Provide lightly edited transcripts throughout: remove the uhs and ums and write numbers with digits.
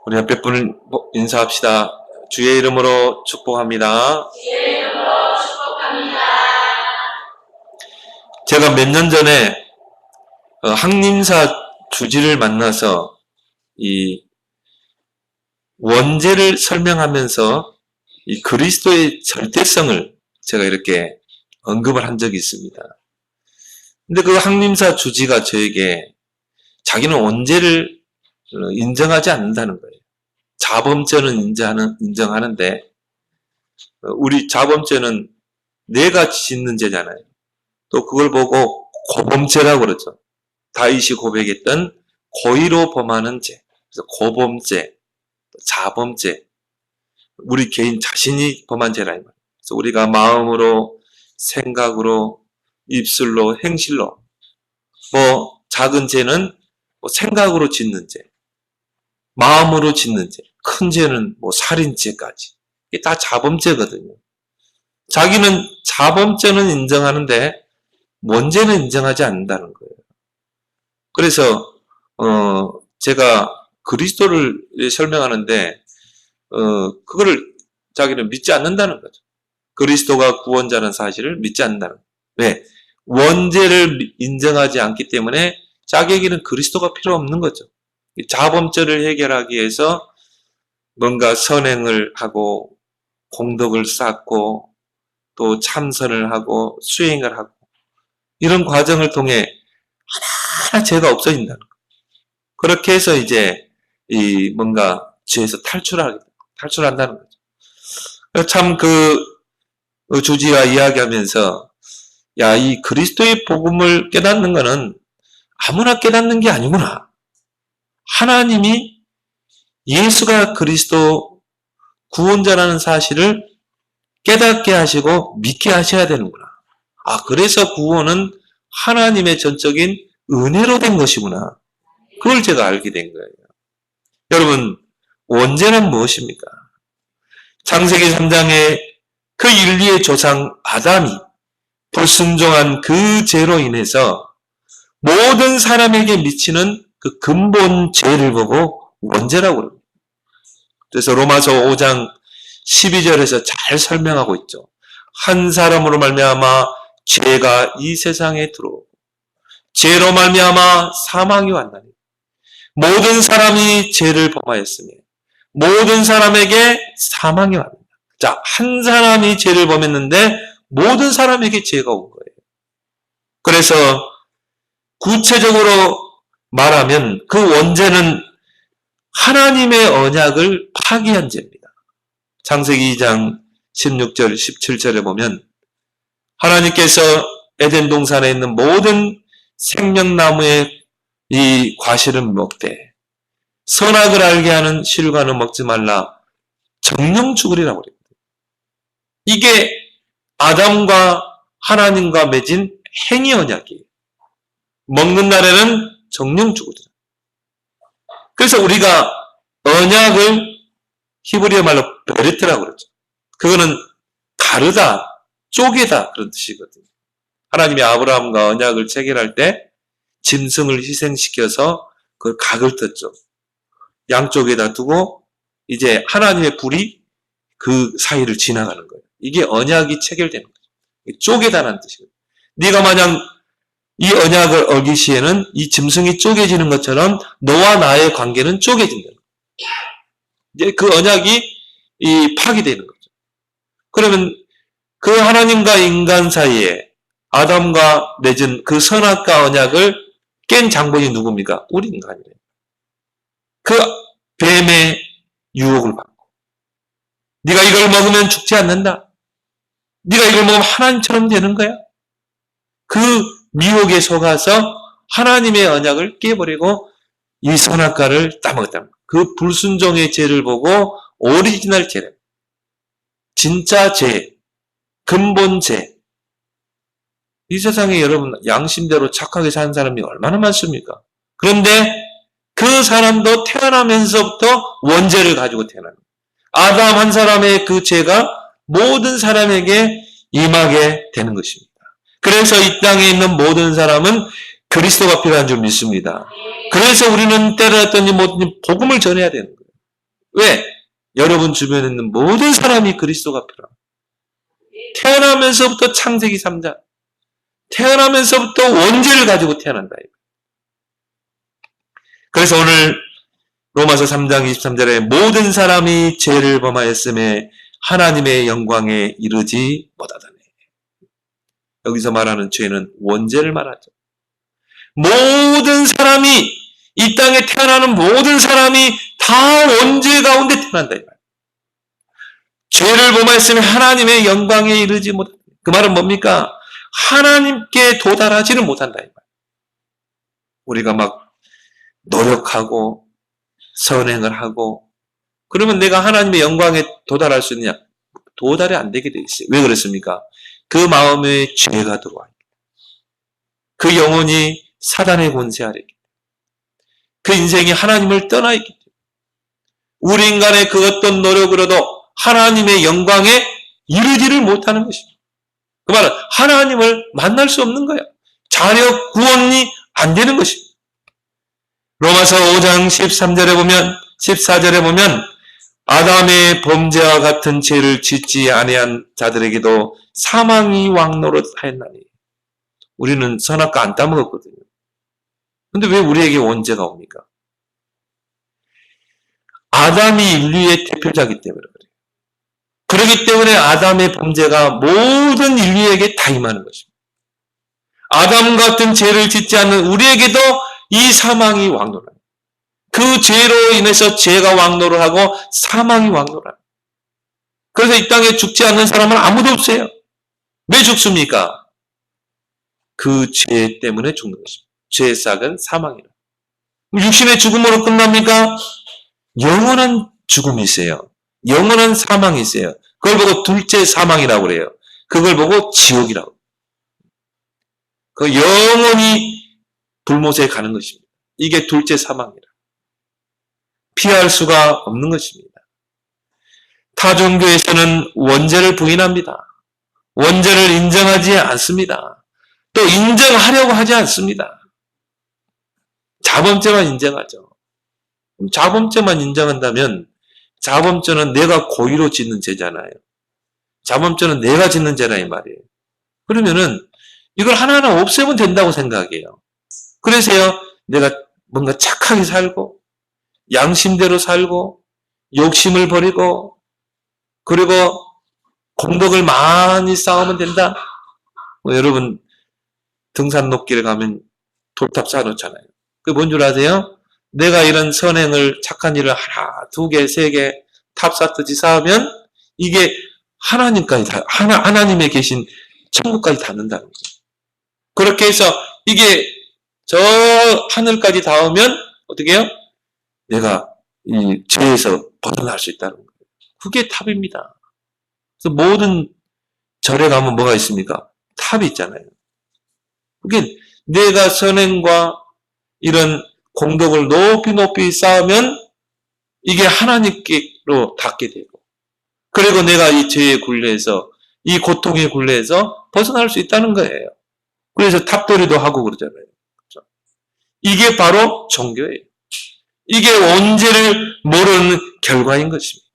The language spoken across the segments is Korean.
우리 몇 분을 인사합시다. 주의 이름으로 축복합니다. 주의 이름으로 축복합니다. 제가 몇 년 전에 항림사 주지를 만나서 이 원죄를 설명하면서 이 그리스도의 절대성을 제가 이렇게 언급을 한 적이 있습니다. 근데 그 항림사 주지가 저에게 자기는 원죄를 인정하지 않는다는 거예요. 자범죄는 인정하는데 우리 자범죄는 내가 짓는 죄잖아요. 또 그걸 보고 고범죄라고 그러죠. 다윗이 고백했던 고의로 범하는 죄. 그래서 고범죄, 자범죄. 우리 개인 자신이 범한 죄라 이 말이에요. 그래서 우리가 마음으로, 생각으로, 입술로, 행실로 작은 죄는 생각으로 짓는 죄, 마음으로 짓는 죄, 큰 죄는 살인죄까지. 이게 다 자범죄거든요. 자기는 자범죄는 인정하는데 원죄는 인정하지 않는다는 거예요. 그래서 제가 그리스도를 설명하는데 그거를 자기는 믿지 않는다는 거죠. 그리스도가 구원자는 사실을 믿지 않는다는 거예요. 왜? 원죄를 인정하지 않기 때문에 자기에게는 그리스도가 필요 없는 거죠. 자범죄를 해결하기 위해서 뭔가 선행을 하고 공덕을 쌓고 또 참선을 하고 수행을 하고 이런 과정을 통해 하나하나 죄가 없어진다는 거예요. 그렇게 해서 이제 뭔가 죄에서 탈출한다는 거죠. 참 그 주지가 이야기하면서 이 그리스도의 복음을 깨닫는 거는 아무나 깨닫는 게 아니구나. 하나님이 예수가 그리스도 구원자라는 사실을 깨닫게 하시고 믿게 하셔야 되는구나. 그래서 구원은 하나님의 전적인 은혜로 된 것이구나. 그걸 제가 알게 된 거예요. 여러분, 원죄는 무엇입니까? 창세기 3장에 그 인류의 조상 아담이 불순종한 그 죄로 인해서 모든 사람에게 미치는 그 근본 죄를 보고 원죄라고 그럽니다. 그래서 로마서 5장 12절에서 잘 설명하고 있죠. 한 사람으로 말미암아 죄가 이 세상에 들어오고 죄로 말미암아 사망이 왔나니 모든 사람이 죄를 범하였으며 모든 사람에게 사망이 왔습니다. 자, 한 사람이 죄를 범했는데 모든 사람에게 죄가 온 거예요. 그래서 구체적으로 말하면 그 원죄는 하나님의 언약을 파기한 죄입니다. 창세기 2장 16절, 17절에 보면 하나님께서 에덴 동산에 있는 모든 생명나무의 이 과실은 먹되 선악을 알게 하는 실과는 먹지 말라 정령 죽으리라고 그럽니다. 이게 아담과 하나님과 맺은 행위 언약이에요. 먹는 날에는 정령 죽으리라. 그래서 우리가 언약을 히브리어 말로 베르트라고 그러죠. 그거는 가르다, 쪼개다 그런 뜻이거든요. 하나님이 아브라함과 언약을 체결할 때 짐승을 희생시켜서 그 각을 떴죠. 양쪽에다 두고 이제 하나님의 불이 그 사이를 지나가는 거예요. 이게 언약이 체결되는 거죠. 쪼개다라는 뜻이거든요. 네가 만약 이 언약을 어길 시에는 이 짐승이 쪼개지는 것처럼 너와 나의 관계는 쪼개진다는 거예요. 이제 그 언약이 파기되는 거죠. 그러면 그 하나님과 인간 사이에 아담과 맺은 그 선악과 언약을 깬 장본이 누굽니까? 우리 인간이래요. 그 뱀의 유혹을 받고 네가 이걸 먹으면 죽지 않는다. 네가 이걸 먹으면 하나님처럼 되는 거야. 그 미혹에 속아서 하나님의 언약을 깨버리고 이 선악과를 따먹었다는 거예요. 그 불순종의 죄를 보고 오리지널 죄, 진짜 죄, 근본 죄. 이 세상에 여러분 양심대로 착하게 사는 사람이 얼마나 많습니까? 그런데 그 사람도 태어나면서부터 원죄를 가지고 태어나는 거예요. 아담 한 사람의 그 죄가 모든 사람에게 임하게 되는 것입니다. 그래서 이 땅에 있는 모든 사람은 그리스도가 필요한 줄 믿습니다. 그래서 우리는 때려놨더니 뭐든지 복음을 전해야 되는 거예요. 왜? 여러분 주변에 있는 모든 사람이 그리스도가 필요합니다. 태어나면서부터 창세기 3장, 태어나면서부터 원죄를 가지고 태어난다. 그래서 오늘 로마서 3장 23절에 모든 사람이 죄를 범하였음에 하나님의 영광에 이르지 못하다네. 여기서 말하는 죄는 원죄를 말하죠. 모든 사람이, 이 땅에 태어나는 모든 사람이 다 원죄 가운데 태어난다. 죄를 범하였으면 하나님의 영광에 이르지 못한다. 그 말은 뭡니까? 하나님께 도달하지는 못한다. 우리가 막 노력하고 선행을 하고 그러면 내가 하나님의 영광에 도달할 수 있느냐? 도달이 안 되게 돼 있어요. 왜 그렇습니까? 그 마음에 죄가 들어와. 그 영혼이 사단의 권세 아래 있기 때문에. 그 인생이 하나님을 떠나 있기 때문에. 우리 인간의 그 어떤 노력으로도 하나님의 영광에 이르지를 못하는 것입니다. 그 말은 하나님을 만날 수 없는 거예요. 자력 구원이 안 되는 것입니다. 로마서 5장 13절에 보면 14절에 보면 아담의 범죄와 같은 죄를 짓지 아니한 자들에게도 사망이 왕노릇하였나니. 우리는 선악과 안 따먹었거든요. 근데 왜 우리에게 원죄가 옵니까? 아담이 인류의 대표자이기 때문에 그래요. 그렇기 때문에 아담의 범죄가 모든 인류에게 다 임하는 것입니다. 아담 같은 죄를 짓지 않는 우리에게도 이 사망이 왕노릇합니다. 그 죄로 인해서 죄가 왕노를 하고 사망이 왕노를 합니다. 그래서 이 땅에 죽지 않는 사람은 아무도 없어요. 왜 죽습니까? 그 죄 때문에 죽는 것입니다. 죄의 싹은 사망이라. 육신의 죽음으로 끝납니까? 영원한 죽음이 있어요. 영원한 사망이 있어요. 그걸 보고 둘째 사망이라고 그래요. 그걸 보고 지옥이라고. 그 영원히 불못에 가는 것입니다. 이게 둘째 사망이라. 피할 수가 없는 것입니다. 타종교에서는 원죄를 부인합니다. 원죄를 인정하지 않습니다. 또 인정하려고 하지 않습니다. 자범죄만 인정하죠. 자범죄만 인정한다면 자범죄는 내가 고의로 짓는 죄잖아요. 자범죄는 내가 짓는 죄라 이 말이에요. 그러면은 이걸 하나하나 없애면 된다고 생각해요. 그래서요, 내가 뭔가 착하게 살고 양심대로 살고 욕심을 버리고 그리고 공덕을 많이 쌓으면 된다. 여러분 등산 높기를 가면 돌탑 쌓아놓잖아요. 그게 뭔 줄 아세요? 내가 이런 선행을 착한 일을 하나, 두 개, 세 개 탑 쌓듯이 쌓으면 이게 하나님까지 하나님에 계신 천국까지 닿는다는 거예요. 그렇게 해서 이게 저 하늘까지 닿으면 어떻게 해요? 내가 이 죄에서 벗어날 수 있다는 거예요. 그게 탑입니다. 그래서 모든 절에 가면 뭐가 있습니까? 탑이 있잖아요. 그게 내가 선행과 이런 공덕을 높이 쌓으면 이게 하나님께로 닿게 되고 그리고 내가 이 죄의 굴레에서 이 고통의 굴레에서 벗어날 수 있다는 거예요. 그래서 탑돌이도 하고 그러잖아요. 그렇죠? 이게 바로 종교예요. 이게 원죄를 모르는 결과인 것입니다.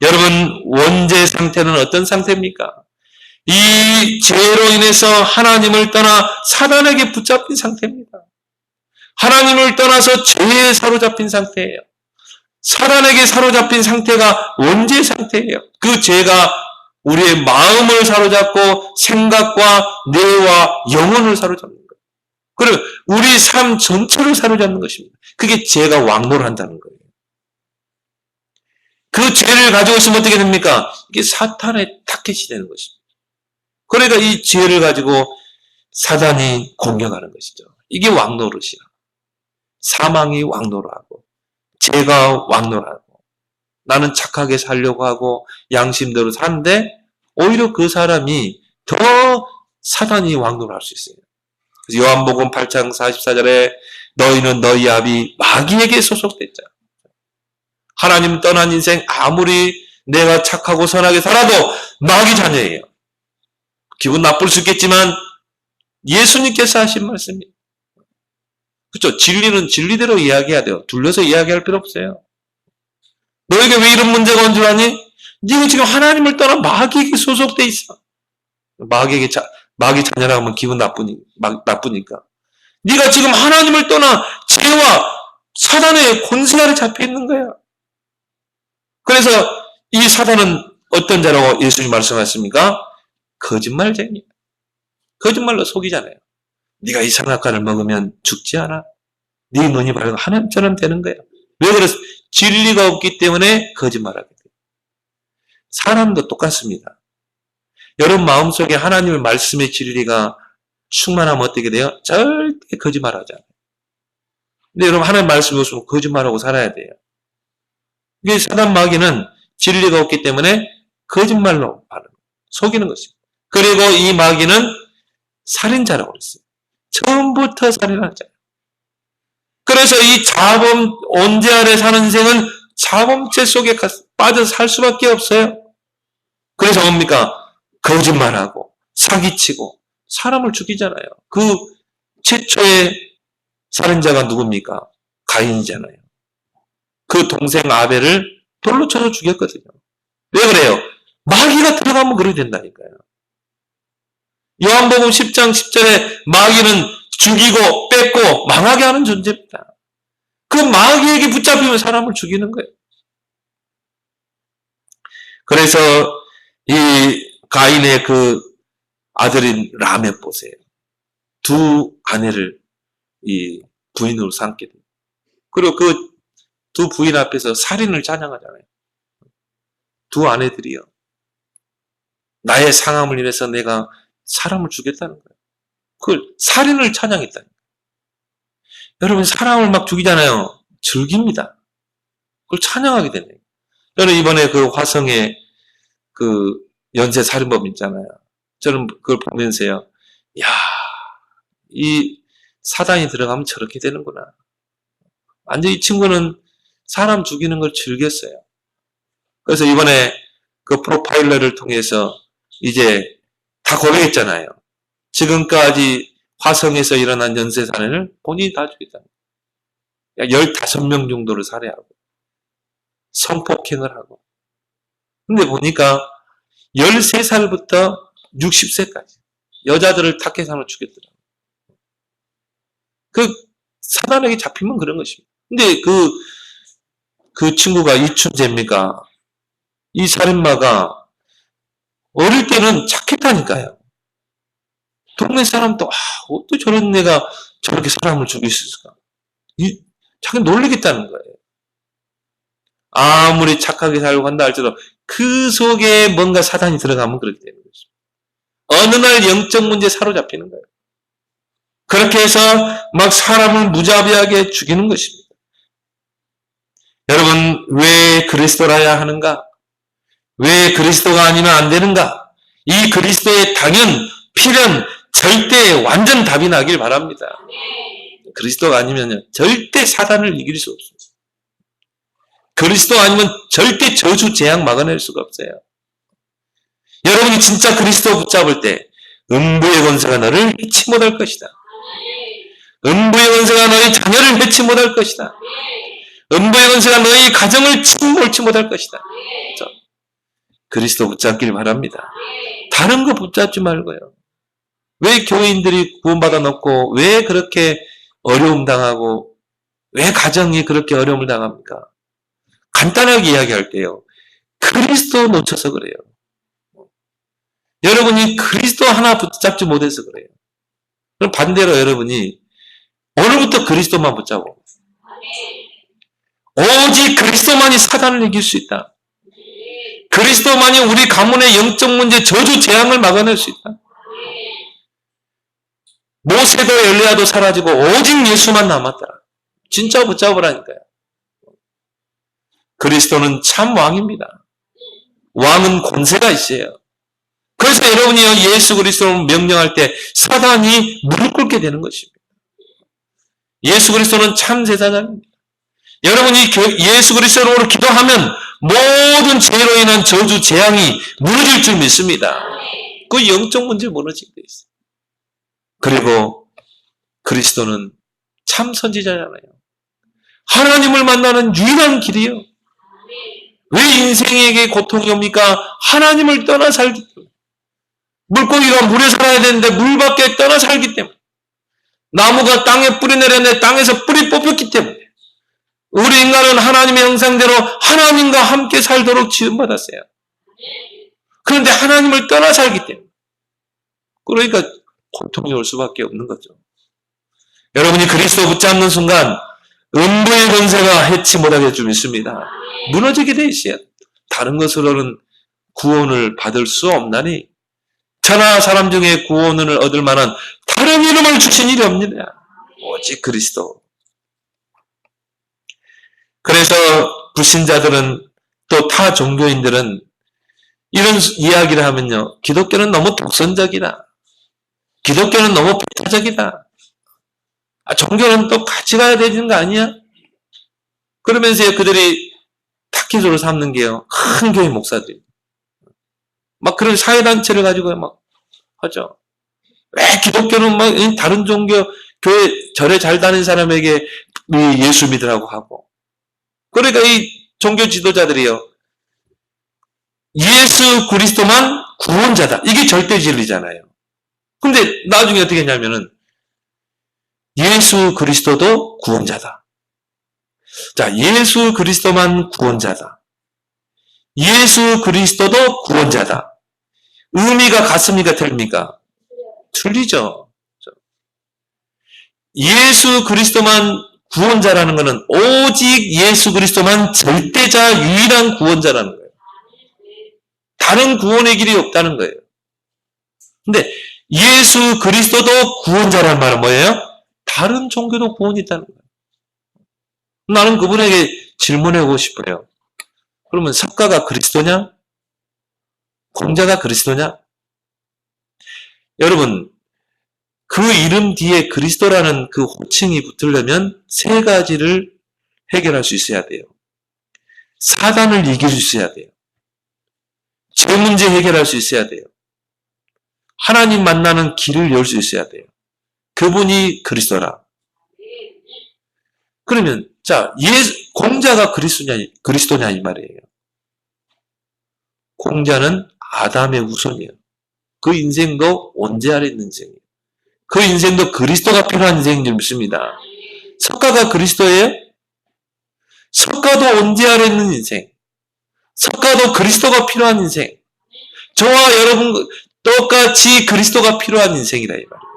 여러분 원죄 상태는 어떤 상태입니까? 이 죄로 인해서 하나님을 떠나 사단에게 붙잡힌 상태입니다. 하나님을 떠나서 죄에 사로잡힌 상태예요. 사단에게 사로잡힌 상태가 원죄 상태예요. 그 죄가 우리의 마음을 사로잡고 생각과 뇌와 영혼을 사로잡는 거예요. 그리고 우리 삶 전체를 사로잡는 것입니다. 그게 죄가 왕노를 한다는 거예요. 그 죄를 가지고 있으면 어떻게 됩니까? 이게 사탄의 타켓이 되는 것입니다. 그러니까 이 죄를 가지고 사단이 공격하는 것이죠. 이게 왕노릇이라. 사망이 왕노릇하고 죄가 왕노릇하고 나는 착하게 살려고 하고 양심대로 사는데 오히려 그 사람이 더 사단이 왕노릇할 수 있어요. 그래서 요한복음 8장 44절에 너희는 너희 아비 마귀에게 소속됐자. 하나님 떠난 인생 아무리 내가 착하고 선하게 살아도 마귀 자녀예요. 기분 나쁠 수 있겠지만 예수님께서 하신 말씀이에요. 그렇죠? 진리는 진리대로 이야기해야 돼요. 둘러서 이야기할 필요 없어요. 너에게 왜 이런 문제가 온 줄 아니? 네가 지금 하나님을 떠나 마귀에게 소속돼 있어. 마귀 자녀라고 하면 기분 나쁘니까. 네가 지금 하나님을 떠나 죄와 사단의 권세 아래 잡혀 있는 거야. 그래서 이 사단은 어떤 자라고 예수님 말씀하십니까? 거짓말쟁이. 거짓말로 속이잖아요. 네가 이 선악과를 먹으면 죽지 않아. 네 눈이 밝아 하나님처럼 되는 거야. 왜 그래서 진리가 없기 때문에 거짓말하게 돼요. 사람도 똑같습니다. 여러분 마음속에 하나님의 말씀의 진리가 충만하면 어떻게 돼요? 절대 거짓말하잖아요. 근데 여러분 하나님 말씀이 없으면 거짓말하고 살아야 돼요. 이게 사단 마귀는 진리가 없기 때문에 거짓말로 속이는 것입니다. 그리고 이 마귀는 살인자라고 그랬어요. 처음부터 살인하는 자예요. 그래서 이 자범 언제 아래 사는 인생은 자범죄 속에 빠져 살 수밖에 없어요. 그래서 뭡니까? 거짓말하고 사기치고 사람을 죽이잖아요. 그 최초의 살인자가 누굽니까? 가인이잖아요. 그 동생 아벨을 돌로 쳐서 죽였거든요. 왜 그래요? 마귀가 들어가면 그렇게 된다니까요. 요한복음 10장 10절에 마귀는 죽이고 뺏고 망하게 하는 존재입니다. 그 마귀에게 붙잡히면 사람을 죽이는 거예요. 그래서 이 가인의 그 아들인 라멕 보세요. 두 아내를 이 부인으로 삼게 돼요. 그리고 그 두 부인 앞에서 살인을 찬양하잖아요. 두 아내들이요. 나의 상함을 인해서 내가 사람을 죽였다는 거예요. 그걸 살인을 찬양했다는 거예요. 여러분 사람을 막 죽이잖아요. 즐깁니다. 그걸 찬양하게 되네요. 저는 이번에 그 화성에 그 연쇄 살인범 있잖아요. 저는 그걸 보면서요. 야, 이 사단이 들어가면 저렇게 되는구나. 완전 이 친구는 사람 죽이는 걸 즐겼어요. 그래서 이번에 그 프로파일러를 통해서 이제 다 고백했잖아요. 지금까지 화성에서 일어난 연쇄 살인을 본인이 다 죽였다는 거예요. 15명 정도를 살해하고 성폭행을 하고. 근데 보니까 13살부터 60세까지 여자들을 타켓상으로 죽였더라고요. 그 사단에게 잡히면 그런 것입니다. 근데 그 친구가 이춘재입니까? 이 살인마가 어릴 때는 착했다니까요. 동네 사람도 어떻게 저런 애가 저렇게 사람을 죽일 수 있을까? 자기 놀리겠다는 거예요. 아무리 착하게 살고 한다 할지라도 그 속에 뭔가 사단이 들어가면 그렇게 되는 거죠. 어느 날 영적 문제에 사로잡히는 거예요. 그렇게 해서 막 사람을 무자비하게 죽이는 것입니다. 여러분 왜 그리스도라야 하는가? 왜 그리스도가 아니면 안 되는가? 이 그리스도의 당연, 필연, 절대 완전 답이 나길 바랍니다. 그리스도가 아니면 절대 사단을 이길 수 없습니다. 그리스도 아니면 절대 저주 재앙 막아낼 수가 없어요. 여러분이 진짜 그리스도 붙잡을 때 음부의 권세가 너를 해치 못할 것이다. 음부의 권세가 너희 자녀를 해치 못할 것이다. 음부의 권세가 너희 가정을 침몰치 못할 것이다. 그렇죠? 그리스도 붙잡길 바랍니다. 다른 거 붙잡지 말고요. 왜 교인들이 구원받아 놓고 왜 그렇게 어려움 당하고 왜 가정이 그렇게 어려움을 당합니까? 간단하게 이야기할 때요. 그리스도 놓쳐서 그래요. 여러분이 그리스도 하나 붙잡지 못해서 그래요. 그럼 반대로 여러분이 오늘부터 그리스도만 붙잡고 오직 그리스도만이 사단을 이길 수 있다. 그리스도만이 우리 가문의 영적 문제 저주 재앙을 막아낼 수 있다. 모세도 엘리야도 사라지고 오직 예수만 남았더라. 진짜 붙잡으라니까요. 그리스도는 참 왕입니다. 왕은 권세가 있어요. 그래서 여러분이 예수 그리스도를 명령할 때 사단이 무릎 꿇게 되는 것입니다. 예수 그리스도는 참 제사장입니다. 여러분이 예수 그리스도로 기도하면 모든 죄로 인한 저주 재앙이 무너질 줄 믿습니다. 그 영적 문제 무너지게 돼 있어요. 그리고 그리스도는 참 선지자잖아요. 하나님을 만나는 유일한 길이요. 왜 인생에게 고통이 옵니까? 하나님을 떠나 살기 때문에. 물고기가 물에 살아야 되는데 물 밖에 떠나 살기 때문에. 나무가 땅에 뿌리 내렸는데 땅에서 뿌리 뽑혔기 때문에. 우리 인간은 하나님의 형상대로 하나님과 함께 살도록 지음받았어요. 그런데 하나님을 떠나 살기 때문에. 그러니까 고통이 올 수밖에 없는 거죠. 여러분이 그리스도 붙잡는 순간 음부의 권세가 해치 못하게 할 줄 믿습니다. 무너지게 돼 있어요. 다른 것으로는 구원을 받을 수 없나니 천하 사람 중에 구원을 얻을 만한 다른 이름을 주신 일이 없느냐. 오직 그리스도. 그래서 불신자들은 또 타 종교인들은 이런 이야기를 하면요. 기독교는 너무 독선적이다. 기독교는 너무 배타적이다. 종교는 또 같이 가야 되는 거 아니야? 그러면서 그들이 타깃으로 삼는 게요. 큰 교회 목사들. 막 그런 사회단체를 가지고 막 하죠. 왜 기독교는 막 다른 종교, 교회, 절에 잘 다니는 사람에게 예수 믿으라고 하고. 그러니까 이 종교 지도자들이요. 예수 그리스도만 구원자다. 이게 절대 진리잖아요. 근데 나중에 어떻게 했냐면은 예수 그리스도도 구원자다. 자, 예수 그리스도만 구원자다. 예수 그리스도도 구원자다. 의미가 같습니까? 틀립니까? 틀리죠. 예수 그리스도만 구원자라는 것은 오직 예수 그리스도만 절대자 유일한 구원자라는 거예요. 다른 구원의 길이 없다는 거예요. 근데 예수 그리스도도 구원자라는 말은 뭐예요? 다른 종교도 구원이 있다는 거예요. 나는 그분에게 질문하고 싶어요. 그러면 석가가 그리스도냐? 공자가 그리스도냐? 여러분, 그 이름 뒤에 그리스도라는 그 호칭이 붙으려면 세 가지를 해결할 수 있어야 돼요. 사단을 이길 수 있어야 돼요. 죄 문제 해결할 수 있어야 돼요. 하나님 만나는 길을 열 수 있어야 돼요. 그분이 그리스도라. 그러면 자, 공자가 그리스도냐 이 말이에요. 공자는 아담의 후손이에요. 그 인생도 원죄 아래 있는 인생이에요. 그 인생도 그리스도가 필요한 인생인 줄 믿습니다. 석가가 그리스도예요? 석가도 원죄 아래 있는 인생. 석가도 그리스도가 필요한 인생. 저와 여러분 똑같이 그리스도가 필요한 인생이다 이 말이에요.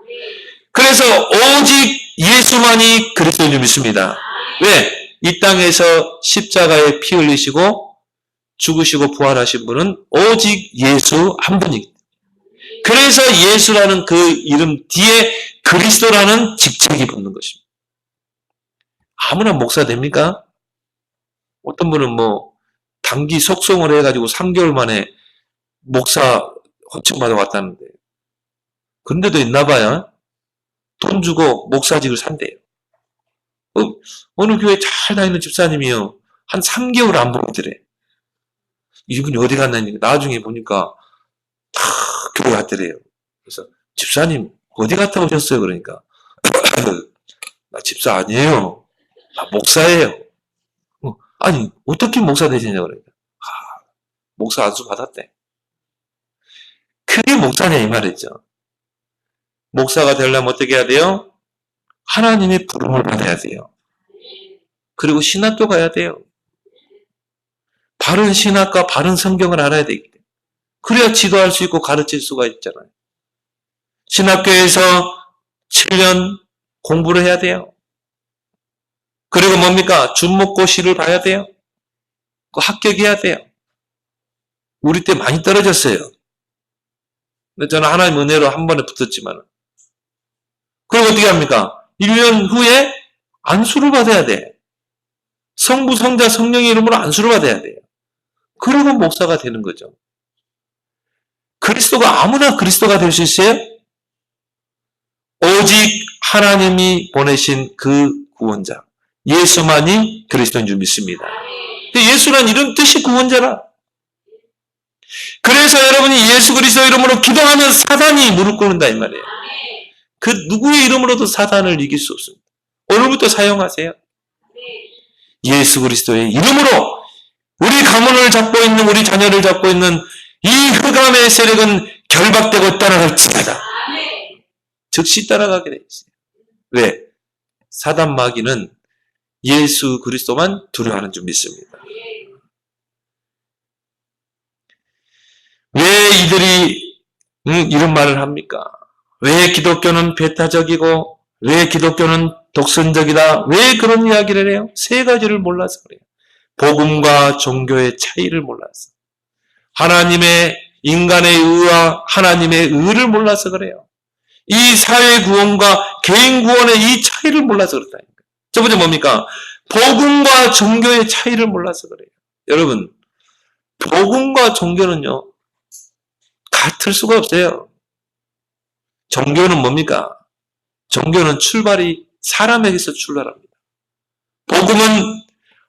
그래서 오직 예수만이 그리스도인 줄 믿습니다. 왜? 이 땅에서 십자가에 피 흘리시고 죽으시고 부활하신 분은 오직 예수 한 분이기 때문에. 그래서 예수라는 그 이름 뒤에 그리스도라는 직책이 붙는 것입니다. 아무나 목사 됩니까? 어떤 분은 뭐 단기 속성을 해가지고 3개월 만에 목사 호칭 받아왔다는데. 근데도 있나 봐요. 돈 주고 목사직을 산대요. 어느 교회 잘 다니는 집사님이요. 한 3개월 안 보이더래. 이분이 어디 갔나니 나중에 보니까 다 교회 갔더래요. 그래서 집사님 어디 갔다 오셨어요? 그러니까 나 집사 아니에요. 나 목사예요. 아니 어떻게 목사 되시냐 그러니까 목사 안수 받았대. 그게 목사냐 이 말이죠. 목사가 되려면 어떻게 해야 돼요? 하나님의 부름을 받아야 돼요. 그리고 신학교 가야 돼요. 바른 신학과 바른 성경을 알아야 되기 때문에. 그래야 지도할 수 있고 가르칠 수가 있잖아요. 신학교에서 7년 공부를 해야 돼요. 그리고 뭡니까? 준목고시를 봐야 돼요. 그 합격해야 돼요. 우리 때 많이 떨어졌어요. 근데 저는 하나님 은혜로 한 번에 붙었지만. 그리고 어떻게 합니까? 1년 후에 안수를 받아야 돼. 성부, 성자, 성령의 이름으로 안수를 받아야 돼요. 그리고 목사가 되는 거죠. 그리스도가 아무나 그리스도가 될 수 있어요? 오직 하나님이 보내신 그 구원자. 예수만이 그리스도인 줄 믿습니다. 예수란 이런 뜻이 구원자라. 그래서 여러분이 예수 그리스도 이름으로 기도하면 사단이 무릎 꿇는다 이 말이에요. 그 누구의 이름으로도 사단을 이길 수 없습니다. 오늘부터 사용하세요. 예수 그리스도의 이름으로 우리 가문을 있는 우리 자녀를 잡고 있는 이 흑암의 세력은 결박되고 떠나갈지어다. 즉시 떠나가게 돼 있어요. 왜? 사단 마귀는 예수 그리스도만 두려워하는 줄 믿습니다. 왜 이들이 이런 말을 합니까? 왜 기독교는 배타적이고 왜 기독교는 독선적이다? 왜 그런 이야기를 해요? 세 가지를 몰라서 그래요. 복음과 종교의 차이를 몰라서. 하나님의 인간의 의와 하나님의 의를 몰라서 그래요. 이 사회 구원과 개인 구원의 이 차이를 몰라서 그렇다니까요. 첫 번째 뭡니까? 복음과 종교의 차이를 몰라서 그래요. 여러분, 복음과 종교는요, 같을 수가 없어요. 종교는 뭡니까? 종교는 출발이 사람에게서 출발합니다. 복음은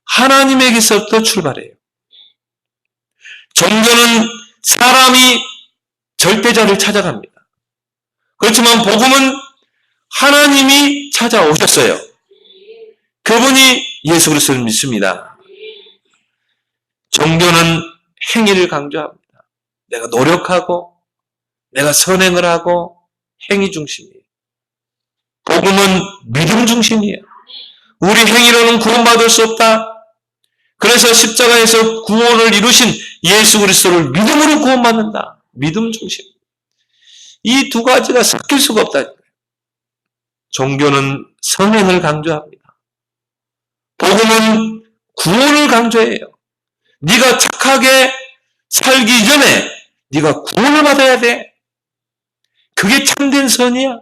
하나님에게서부터 출발해요. 종교는 사람이 절대자를 찾아갑니다. 그렇지만 복음은 하나님이 찾아오셨어요. 그분이 예수 그리스도를 믿습니다. 종교는 행위를 강조합니다. 내가 노력하고 내가 선행을 하고 행위 중심이에요. 복음은 믿음 중심이에요. 우리 행위로는 구원받을 수 없다. 그래서 십자가에서 구원을 이루신 예수 그리스도를 믿음으로 구원받는다. 믿음 중심. 이 두 가지가 섞일 수가 없다니까요. 종교는 선행을 강조합니다. 복음은 구원을 강조해요. 네가 착하게 살기 전에 네가 구원을 받아야 돼. 그게 참된 선이야.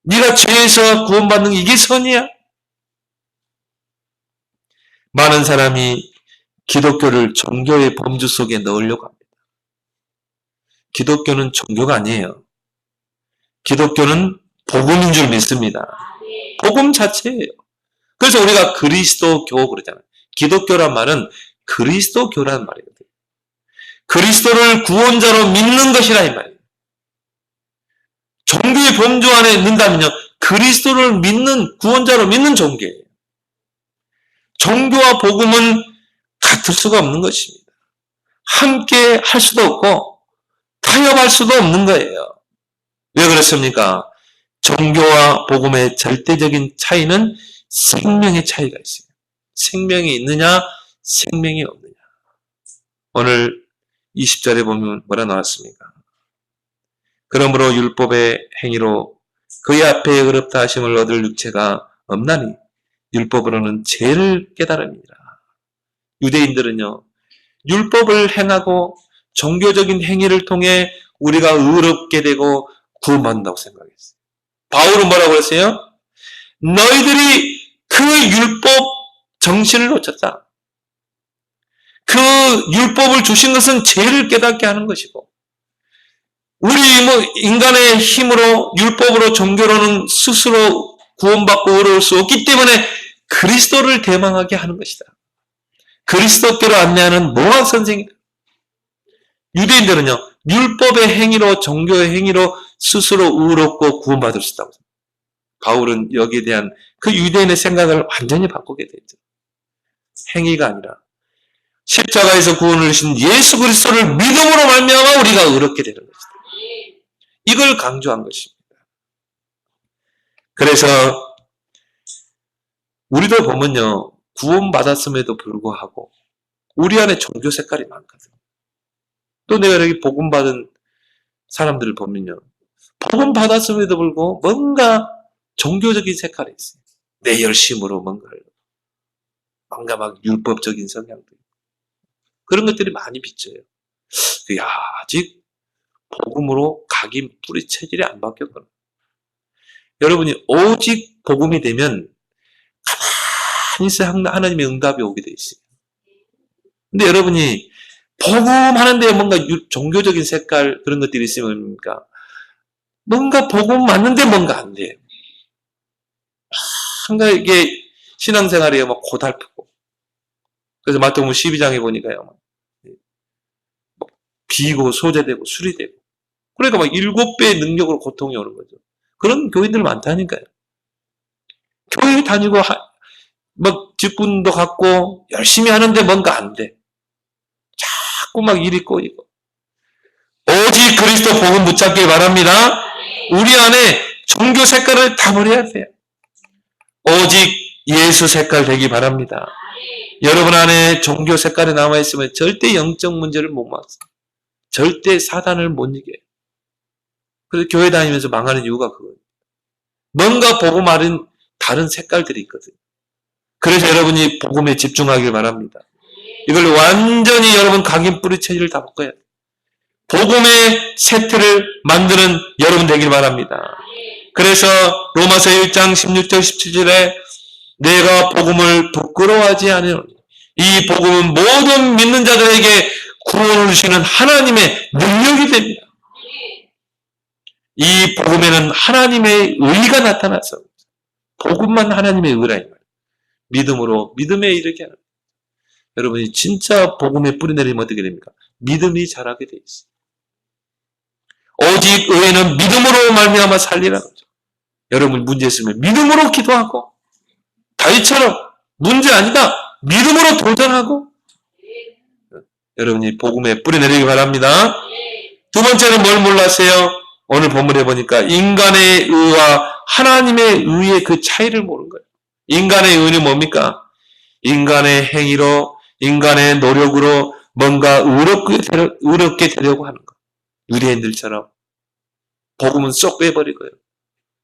네가 죄에서 구원받는 이게 선이야. 많은 사람이 기독교를 종교의 범주 속에 넣으려고 합니다. 기독교는 종교가 아니에요. 기독교는 복음인 줄 믿습니다. 복음 자체예요. 그래서 우리가 그리스도교 그러잖아요. 기독교란 말은 그리스도교라는 말이거든요. 그리스도를 구원자로 믿는 것이라 이 말이에요. 종교의 범주 안에 넣는다면요, 그리스도를 믿는, 구원자로 믿는 종교예요. 종교와 복음은 같을 수가 없는 것입니다. 함께 할 수도 없고 타협할 수도 없는 거예요. 왜 그렇습니까? 종교와 복음의 절대적인 차이는 생명의 차이가 있어요. 생명이 있느냐, 생명이 없느냐. 오늘 20절에 보면 뭐라 나왔습니까? 그러므로 율법의 행위로 그의 앞에 의롭다 하심을 얻을 육체가 없나니 율법으로는 죄를 깨달음이니라. 유대인들은요, 율법을 행하고 종교적인 행위를 통해 우리가 의롭게 되고 구원받는다고 생각했어요. 바울은 뭐라고 했어요? 너희들이 그 율법 정신을 놓쳤다. 그 율법을 주신 것은 죄를 깨닫게 하는 것이고, 우리 인간의 힘으로 율법으로 종교로는 스스로 구원받고 의로울 수 없기 때문에 그리스도를 대망하게 하는 것이다. 그리스도께로 안내하는 모학 선생이다. 유대인들은요, 율법의 행위로, 종교의 행위로 스스로 의롭고 구원받을 수 있다고 생각합니다. 바울은 여기에 대한 그 유대인의 생각을 완전히 바꾸게 되죠. 행위가 아니라 십자가에서 구원을 주신 예수 그리스도를 믿음으로 말미암아 우리가 의롭게 되는 것이다. 이걸 강조한 것입니다. 그래서 우리도 보면요, 구원받았음에도 불구하고 우리 안에 종교 색깔이 많거든. 또 내가 여기 복음 받은 사람들을 보면요, 복음 받았음에도 불구하고 뭔가 종교적인 색깔이 있어요. 내 열심으로 뭔가 막 율법적인 성향도 있고 그런 것들이 많이 비쳐요. 야, 아직 복음으로 각인 뿌리 체질이 안 바뀌었구나. 여러분이 오직 복음이 되면 가만히 있어 하나님의 응답이 오게 돼 있어요. 근데 여러분이 복음하는데 뭔가 종교적인 색깔 그런 것들이 있으면 뭔가 복음 맞는데 뭔가 안 돼요. 뭔가 이게 신앙생활이 막 고달프고. 그래서 마태복음 12장에 보니까요, 막 비고 소재되고 수리되고. 그러니까 막 7배의 능력으로 고통이 오는 거죠. 그런 교인들 많다니까요. 교회 다니고 막 직분도 갖고 열심히 하는데 뭔가 안 돼. 자꾸 막 일이 꼬이고. 오직 그리스도 복음 붙잡길 바랍니다. 우리 안에 종교 색깔을 다 버려야 돼요. 오직 예수 색깔 되기 바랍니다. 여러분 안에 종교 색깔이 남아있으면 절대 영적 문제를 못 막습니다. 절대 사단을 못 이겨요. 그래서 교회 다니면서 망하는 이유가 그거예요. 뭔가 복음 안은 다른 색깔들이 있거든요. 그래서 여러분이 복음에 집중하길 바랍니다. 이걸 완전히 여러분 각인 뿌리 체질을 다 바꿔야 돼요. 복음의 세트를 만드는 여러분 되길 바랍니다. 그래서 로마서 1장 16절 17절에 내가 복음을 부끄러워하지 않으노니 이 복음은 모든 믿는 자들에게 구원을 주시는 하나님의 능력이 됩니다. 이 복음에는 하나님의 의가 나타나서 복음만 하나님의 의라 이 말이에요. 믿음으로 믿음에 이르게 하는. 여러분이 진짜 복음에 뿌리 내리면 어떻게 됩니까? 믿음이 자라게 돼 있어요. 오직 의는 믿음으로 말미암아 살리라는 거죠. 여러분 문제 있으면 믿음으로 기도하고 다윗처럼 문제 아니다. 믿음으로 도전하고 여러분이 복음에 뿌리 내리기 바랍니다. 두 번째는 뭘 몰랐어요? 오늘 본문에 보니까 인간의 의와 하나님의 의의 그 차이를 모르는 거예요. 인간의 의는 뭡니까? 인간의 행위로, 인간의 노력으로 뭔가 의롭게 되려고 하는 거. 유대인들처럼. 복음은 쏙 빼버리고요.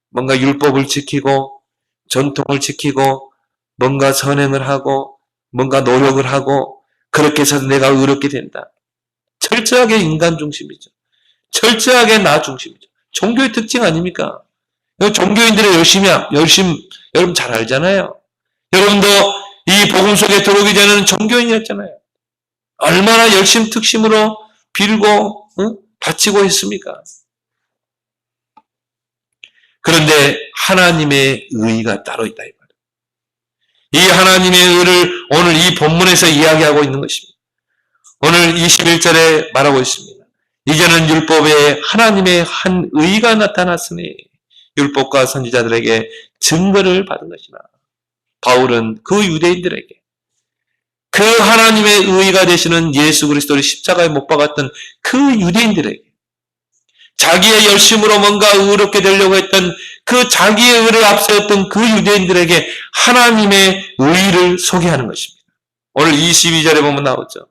뭔가 율법을 지키고, 전통을 지키고, 뭔가 선행을 하고, 뭔가 노력을 하고, 그렇게 해서 내가 의롭게 된다. 철저하게 인간 중심이죠. 철저하게 나 중심이죠. 종교의 특징 아닙니까? 종교인들의 열심, 여러분 잘 알잖아요. 여러분도 이 복음 속에 들어오기 전에는 종교인이었잖아요. 얼마나 열심 특심으로 빌고 바치고 했습니까? 그런데 하나님의 의가 따로 있다 이 말이에요. 이 하나님의 의를 오늘 이 본문에서 이야기하고 있는 것입니다. 오늘 21절에 말하고 있습니다. 이제는 율법에 하나님의 한 의가 나타났으니 율법과 선지자들에게 증거를 받은 것이나 바울은 그 유대인들에게 그 하나님의 의가 되시는 예수 그리스도를 십자가에 못 박았던 그 유대인들에게 자기의 열심으로 뭔가 의롭게 되려고 했던 그 자기의 의를 앞세웠던 그 유대인들에게 하나님의 의를 소개하는 것입니다. 오늘 22절에 보면 나오죠.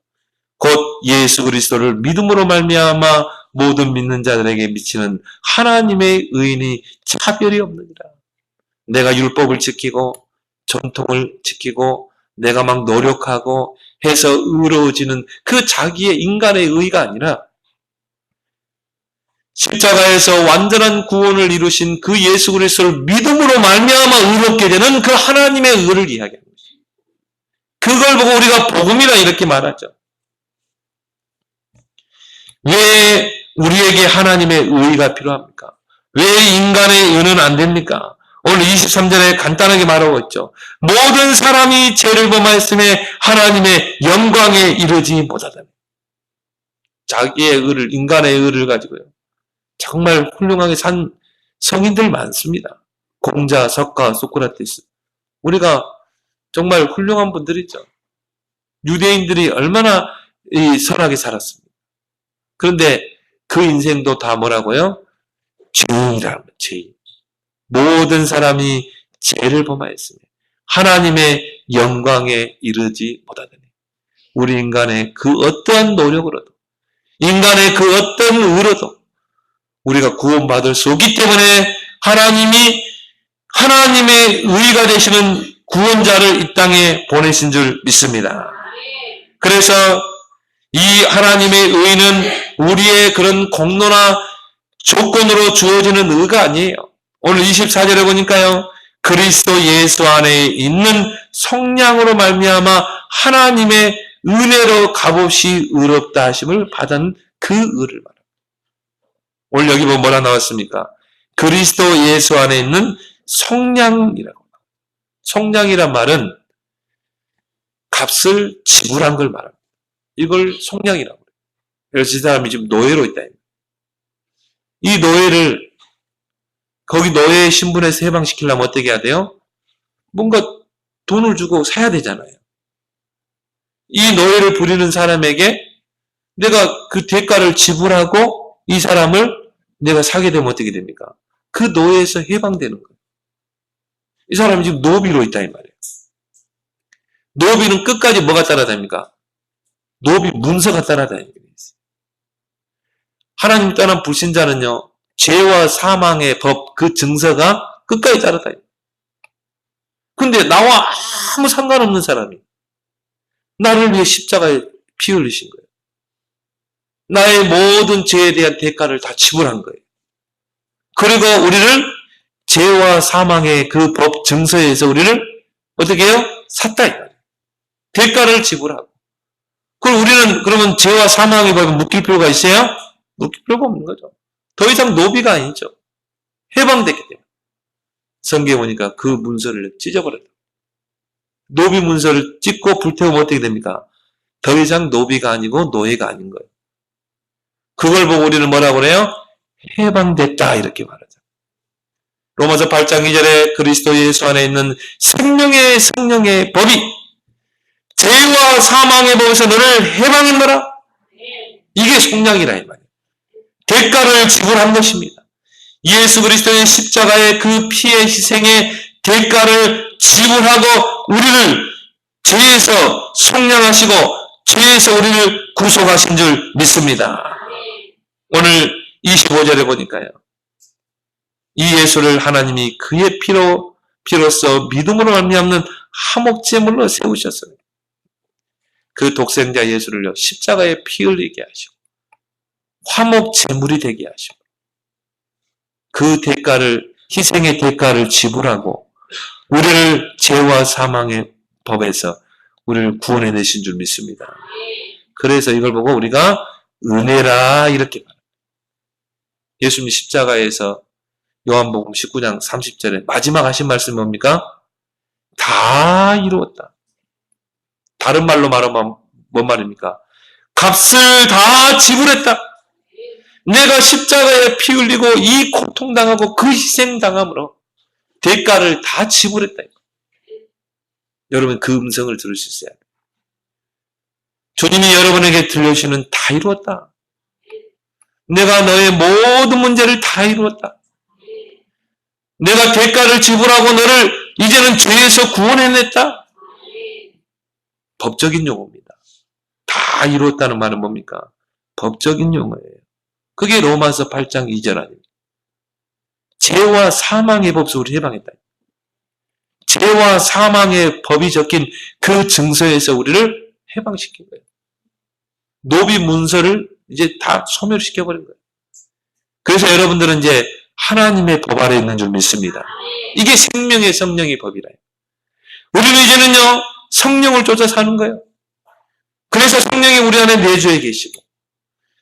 곧 예수 그리스도를 믿음으로 말미암아 모든 믿는 자들에게 미치는 하나님의 의인이 차별이 없느니라. 내가 율법을 지키고 전통을 지키고 내가 막 노력하고 해서 의로워지는 그 자기의 인간의 의가 아니라 십자가에서 완전한 구원을 이루신 그 예수 그리스도를 믿음으로 말미암아 의롭게 되는 그 하나님의 의를 이야기하는 것입니다. 그걸 보고 우리가 복음이라 이렇게 말하죠. 왜 우리에게 하나님의 의가 필요합니까? 왜 인간의 의는 안 됩니까? 오늘 23절에 간단하게 말하고 있죠. 모든 사람이 죄를 범하였음에 하나님의 영광에 이르지 못하다니. 자기의 의를, 인간의 의를 가지고요. 정말 훌륭하게 산 성인들 많습니다. 공자, 석가, 소크라테스. 우리가 정말 훌륭한 분들이죠. 유대인들이 얼마나 선하게 살았습니다. 그런데 그 인생도 다 뭐라고요? 죄인이라는 거예요. 죄인. 모든 사람이 죄를 범하였으며 하나님의 영광에 이르지 못하더니 우리 인간의 그 어떠한 노력으로도 인간의 그 어떤 의로도 우리가 구원받을 수 없기 때문에 하나님이 하나님의 의가 되시는 구원자를 이 땅에 보내신 줄 믿습니다. 그래서 이 하나님의 의는 우리의 그런 공로나 조건으로 주어지는 의가 아니에요. 오늘 24절에 보니까요. 그리스도 예수 안에 있는 성량으로 말미암아 하나님의 은혜로 값없이 의롭다 하심을 받은 그 의를 말합니다. 오늘 여기 보면 뭐라 나왔습니까? 그리스도 예수 안에 있는 성량이라고. 성량이란 말은 값을 지불한 걸 말합니다. 이걸 성량이라고 해요. 그래서 이 사람이 지금 노예로 있다. 이 노예를 거기 노예 신분에서 해방시키려면 어떻게 해야 돼요? 뭔가 돈을 주고 사야 되잖아요. 이 노예를 부리는 사람에게 내가 그 대가를 지불하고 이 사람을 내가 사게 되면 어떻게 됩니까? 그 노예에서 해방되는 거예요. 이 사람이 지금 노비로 있다 이 말이에요. 노비는 끝까지 뭐가 따라다닙니까? 노비 문서가 따라다니는 거예요. 하나님 떠난 불신자는요, 죄와 사망의 법, 그 증서가 끝까지 따라다녀요. 근데 나와 아무 상관없는 사람이 나를 위해 십자가에 피 흘리신 거예요. 나의 모든 죄에 대한 대가를 다 지불한 거예요. 그리고 우리를 죄와 사망의 그 법 증서에서 우리를 어떻게 해요? 샀다 이 말이에요. 대가를 지불하고. 그럼 우리는 그러면 죄와 사망의 법에 묶일 필요가 있어요? 묶일 필요가 없는 거죠. 더 이상 노비가 아니죠. 해방됐기 때문에. 성경에 보니까 그 문서를 찢어버렸다. 노비 문서를 찢고 불태우면 어떻게 됩니까? 더 이상 노비가 아니고 노예가 아닌 거예요. 그걸 보고 우리는 뭐라고 그래요? 해방됐다 이렇게 말하죠. 로마서 8장 2절에 그리스도 예수 안에 있는 생명의 성령의 법이 죄와 사망의 법에서 너를 해방했노라. 이게 속량이라 이 말이에요. 대가를 지불한 것입니다. 예수 그리스도의 십자가의 그 피의 희생의 대가를 지불하고 우리를 죄에서 속량하시고 죄에서 우리를 구속하신 줄 믿습니다. 오늘 25절에 보니까요. 이 예수를 하나님이 그의 피로써 믿음으로 말미암는 화목제물로 세우셨어요. 그 독생자 예수를요. 십자가에 피 흘리게 하시고 화목제물이 되게 하시고 그 대가를 희생의 대가를 지불하고 우리를 죄와 사망의 법에서 우리를 구원해내신 줄 믿습니다. 그래서 이걸 보고 우리가 은혜라 이렇게 말합니다. 예수님이 십자가에서 요한복음 19장 30절에 마지막 하신 말씀이 뭡니까? 다 이루었다. 다른 말로 말하면 뭔 말입니까? 값을 다 지불했다. 내가 십자가에 피 흘리고 이 고통당하고 그 희생당함으로 대가를 다 지불했다. 여러분 그 음성을 들을 수 있어야 돼요. 주님이 여러분에게 들려주시는 다 이루었다. 내가 너의 모든 문제를 다 이루었다. 내가 대가를 지불하고 너를 이제는 죄에서 구원해냈다. 법적인 용어입니다. 다 이루었다는 말은 뭡니까? 법적인 용어예요. 그게 로마서 8장 2절 아닙니까? 죄와 사망의 법에서 우리 해방했다. 죄와 사망의 법이 적힌 그 증서에서 우리를 해방시킨 거예요. 노비 문서를 이제 다 소멸시켜버린 거예요. 그래서 여러분들은 이제 하나님의 법 아래 있는 줄 믿습니다. 이게 생명의 성령의 법이라요. 우리는 이제는요, 성령을 쫓아 사는 거예요. 그래서 성령이 우리 안에 내주에 계시고,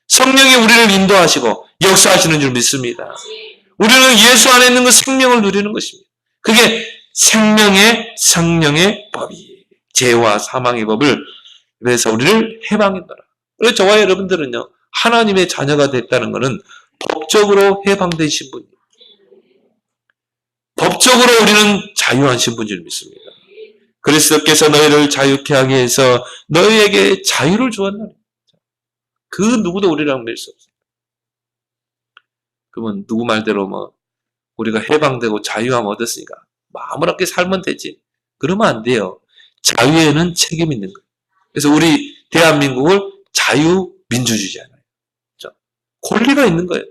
성령이 우리를 인도하시고, 역사하시는 줄 믿습니다. 우리는 예수 안에 있는 그 생명을 누리는 것입니다. 그게 생명의 성령의 법이, 죄와 사망의 법을, 그래서 우리를 해방했노라. 그래서 저와 여러분들은요, 하나님의 자녀가 됐다는 것은 법적으로 해방된 신분이에요. 법적으로 우리는 자유한 신분인 줄 믿습니다. 그리스도께서 너희를 자유케 하기 위해서 너희에게 자유를 주었나니. 그 누구도 우리랑 낼 수 없어요. 그러면 누구 말대로 뭐 우리가 해방되고 자유함 얻었으니까 아무렇게 살면 되지. 그러면 안 돼요. 자유에는 책임이 있는 거예요. 그래서 우리 대한민국을 자유민주주의잖아요. 권리가 있는 거예요.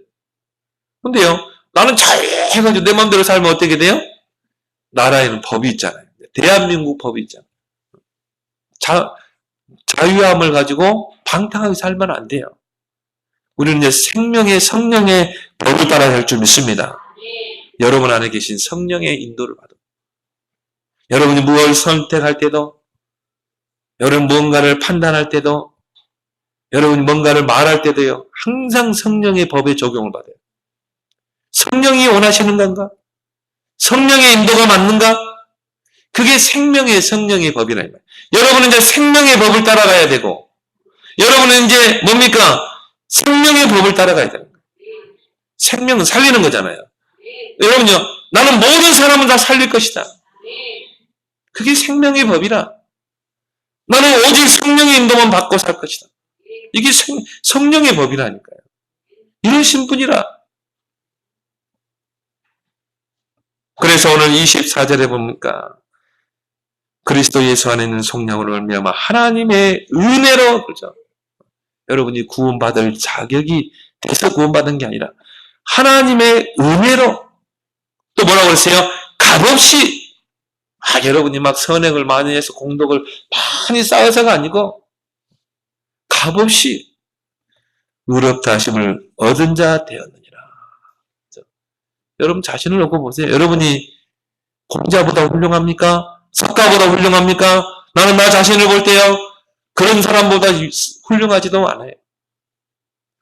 근데요, 나는 자유해가지고 내 마음대로 살면 어떻게 돼요? 나라에는 법이 있잖아요. 대한민국 법이 있잖아요. 자유함을 가지고 방탕하게 살면 안 돼요. 우리는 이제 생명의 성령의 법을 따라 살 줄 믿습니다. 여러분 안에 계신 성령의 인도를 받아. 여러분이 무엇을 선택할 때도, 여러분 무언가를 판단할 때도, 여러분이 뭔가를 말할 때도요, 항상 성령의 법에 적용을 받아요. 성령이 원하시는 건가? 성령의 인도가 맞는가? 그게 생명의 성령의 법이라 이 말이에요. 여러분은 이제 생명의 법을 따라가야 되고, 여러분은 이제 뭡니까? 생명의 법을 따라가야 되는 거예요. 생명은 살리는 거잖아요. 여러분요, 나는 모든 사람을 다 살릴 것이다. 그게 생명의 법이라. 나는 오직 성령의 인도만 받고 살 것이다. 이게 성령의 법이라니까요. 이러신 분이라. 그래서 오늘 24절에 보니까 그리스도 예수 안에 있는 속량으로 말미암아 하나님의 은혜로, 그렇죠? 여러분이 구원받을 자격이 돼서 구원받은 게 아니라 하나님의 은혜로. 또 뭐라고 그랬어요? 값없이. 여러분이 막 선행을 많이 해서 공덕을 많이 쌓아서가 아니고 값없이 의롭다 하심을 얻은 자 되었느니라. 그렇죠? 여러분 자신을 놓고 보세요. 여러분이 공자보다 훌륭합니까? 석가보다 훌륭합니까? 나는 나 자신을 볼 때요, 그런 사람보다 훌륭하지도 않아요.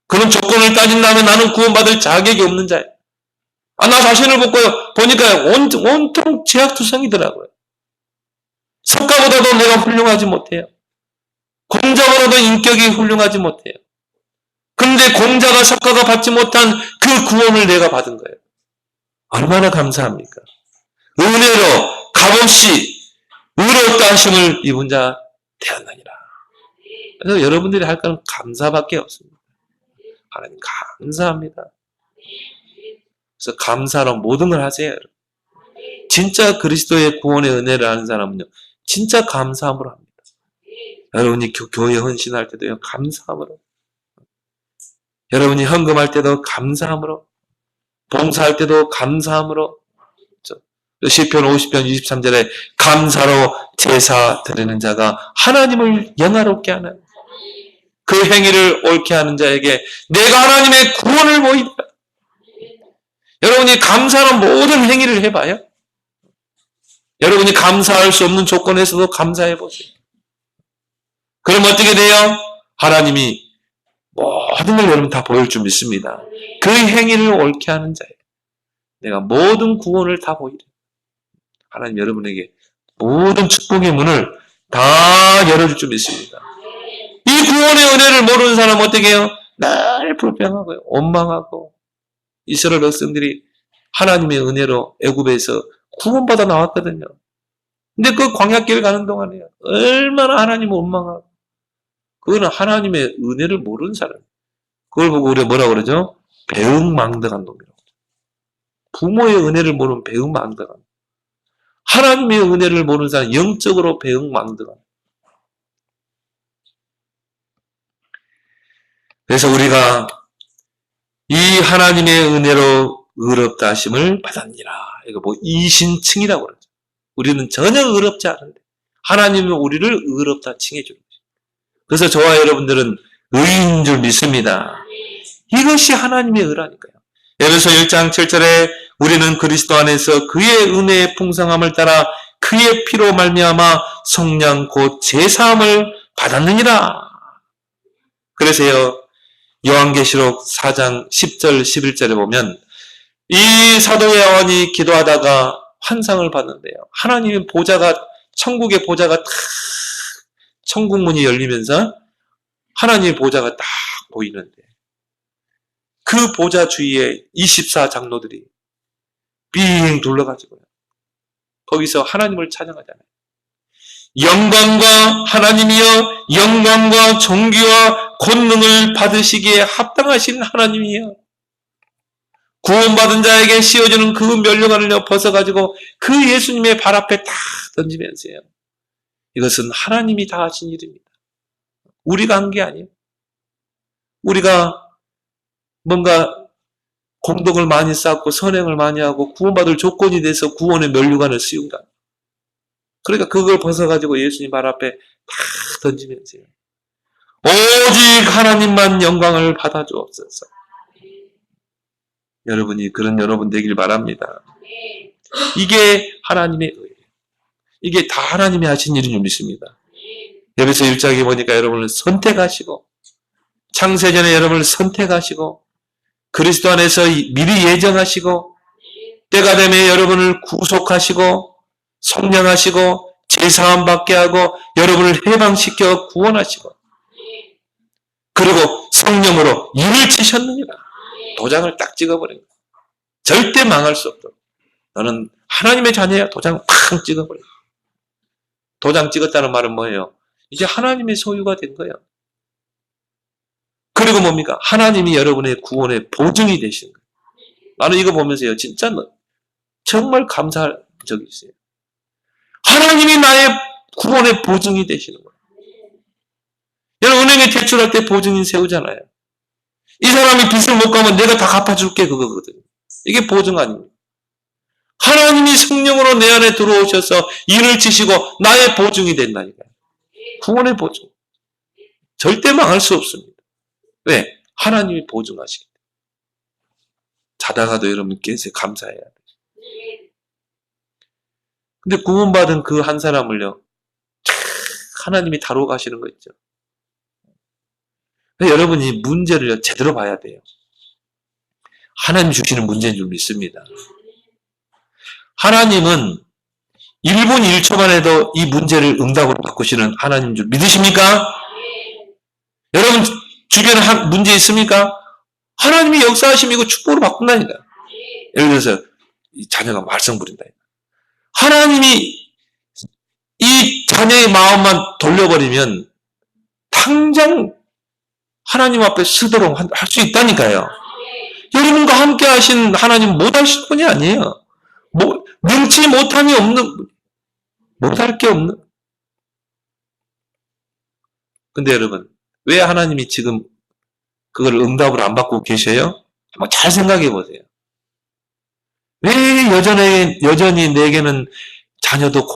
그런 조건을 따진다면 나는 구원받을 자격이 없는 자예요. 나 자신을 보니까 온통 제약투성이더라고요. 석가보다도 내가 훌륭하지 못해요. 공자보다도 인격이 훌륭하지 못해요. 그런데 공자가 석가가 받지 못한 그 구원을 내가 받은 거예요. 얼마나 감사합니까? 은혜로 값없이 의롭다 하심을 입은 자 되었느니라. 그래서 여러분들이 할 거는 감사밖에 없습니다. 하나님 감사합니다. 그래서 감사로 모든 걸 하세요. 진짜 그리스도의 구원의 은혜를 아는 사람은요, 진짜 감사함으로 합니다. 여러분이 교회 헌신할 때도요, 감사함으로. 여러분이 헌금할 때도 감사함으로. 봉사할 때도 감사함으로. 시편 50편 23절에 감사로 제사 드리는 자가 하나님을 영화롭게 하는, 그 행위를 옳게 하는 자에게 내가 하나님의 구원을 보이리라. 여러분이 감사로 모든 행위를 해봐요. 여러분이 감사할 수 없는 조건에서도 감사해보세요. 그럼 어떻게 돼요? 하나님이 모든 걸 여러분 다 보일 줄 믿습니다. 그 행위를 옳게 하는 자예요. 내가 모든 구원을 다 보이래. 하나님 여러분에게 모든 축복의 문을 다 열어줄 줄 믿습니다. 이 구원의 은혜를 모르는 사람은 어떻게 해요? 늘 불평하고요, 원망하고. 이스라엘 백성들이 하나님의 은혜로 애굽에서 구원받아 나왔거든요. 근데 그 광야길 가는 동안에요, 얼마나 하나님을 원망하고. 그거는 하나님의 은혜를 모르는 사람. 그걸 보고 우리가 뭐라고 그러죠? 배은망덕한 놈이라고. 부모의 은혜를 모르는 배은망덕한. 하나님의 은혜를 모르는 사람, 영적으로 배은망덕한. 그래서 우리가 이 하나님의 은혜로 의롭다 하심을 받았니라. 이거 이신칭이라고 그러죠. 우리는 전혀 의롭지 않은데 하나님은 우리를 의롭다 칭해 주는 거죠. 그래서 저와 여러분들은 의인 줄 믿습니다. 이것이 하나님의 의라니까요. 에베소 1장 7절에 우리는 그리스도 안에서 그의 은혜의 풍성함을 따라 그의 피로 말미암아 성량 곧 제사함을 받았느니라. 그래서요, 요한계시록 4장 10절 11절에 보면 이 사도 요한이 기도하다가 환상을 봤는데요, 하나님의 보좌가, 천국의 보좌가 탁, 천국문이 열리면서 하나님의 보좌가 딱 보이는데 그 보좌 주위에 24장로들이 빙 둘러가지고요, 거기서 하나님을 찬양하잖아요. 영광과 하나님이여, 영광과 존귀와 권능을 받으시기에 합당하신 하나님이여, 구원받은 자에게 씌워주는 그 면류관을 벗어가지고 그 예수님의 발 앞에 다 던지면서요, 이것은 하나님이 다 하신 일입니다. 우리가 한 게 아니에요. 우리가 뭔가 공덕을 많이 쌓고 선행을 많이 하고 구원받을 조건이 돼서 구원의 면류관을 씌운다. 그러니까 그걸 벗어가지고 예수님 발 앞에 다 던지면서요, 오직 하나님만 영광을 받아주옵소서. 여러분이 그런 여러분 되길 바랍니다. 이게 하나님의 의예요. 이게 다 하나님이 하신 일인 줄 믿습니다. 에베소 1장에 보니까 여러분을 선택하시고, 창세전에 여러분을 선택하시고, 그리스도 안에서 미리 예정하시고, 때가 되면 여러분을 구속하시고, 성령하시고, 제사함 받게 하고, 여러분을 해방시켜 구원하시고, 그리고 성령으로 일을 치셨느니라. 도장을 딱 찍어버린 거야. 절대 망할 수 없도록. 너는 하나님의 자녀야. 도장 팍 찍어버린 거야. 도장 찍었다는 말은 뭐예요? 이제 하나님의 소유가 된 거예요. 그리고 뭡니까? 하나님이 여러분의 구원의 보증이 되시는 거예요. 나는 이거 보면서요, 진짜 정말 감사한 적이 있어요. 하나님이 나의 구원의 보증이 되시는 거예요. 여러분, 은행에 대출할 때 보증인 세우잖아요. 이 사람이 빚을 못 갚으면 내가 다 갚아줄게, 그거거든요. 이게 보증 아닙니까? 하나님이 성령으로 내 안에 들어오셔서 일을 지시고 나의 보증이 된다니까요. 구원의 보증. 절대 망할 수 없습니다. 왜? 하나님이 보증하시기 때문에. 자다가도 여러분 깨서 감사해야 돼요. 근데 구원받은 그 한 사람을요, 하나님이 다루어 가시는 거 있죠. 여러분이 문제를 제대로 봐야 돼요. 하나님 주시는 문제인 줄 믿습니다. 하나님은 1분 1초만 해도 이 문제를 응답으로 바꾸시는 하나님인 줄 믿으십니까? 여러분 주변에 문제 있습니까? 하나님이 역사하시면 이거 축복으로 바꾼다니까. 예를 들어서 이 자녀가 말썽 부린다. 하나님이 이 자녀의 마음만 돌려버리면 당장 하나님 앞에 서도록 할 수 있다니까요. 여러분과 함께 하신 하나님 못하실 분이 아니에요. 능치 못함이 없는, 못할 게 없는. 근데 여러분, 왜 하나님이 지금 그걸 응답을 안 받고 계셔요? 한번 잘 생각해 보세요. 왜 여전히 내게는 자녀도